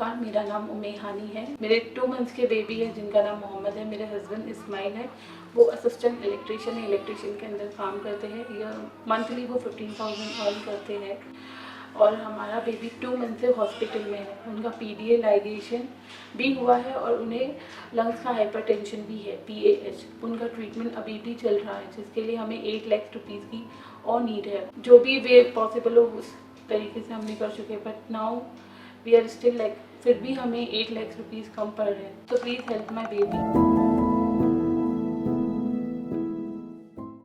नमस्कार, मेरा नाम उमेहानी है। मेरे 2 मंथ्स के बेबी है जिनका नाम मोहम्मद है। मेरे हस्बैंड इस्माइल है, वो असिस्टेंट इलेक्ट्रिशियन है, इलेक्ट्रिशियन के अंदर काम करते हैं। या मंथली वो 15,000 अर्न करते हैं। और हमारा बेबी 2 मंथ से हॉस्पिटल में है। उनका पीडीए लाइगेशन भी हुआ है और उन्हें लंग्स का हाइपरटेंशन भी है, PAH। उनका ट्रीटमेंट अभी भी चल रहा है, जिसके लिए हमें 8 लाख रुपीज़ की और नीड है। जो भी वे पॉसिबल हो उस तरीके से हमने कर चुके हैं, but now we are still like, फिर भी हमें 8 लाख रुपीज़ कम पड़ रहे हैं। तो प्लीज़ हेल्प माई बेबी।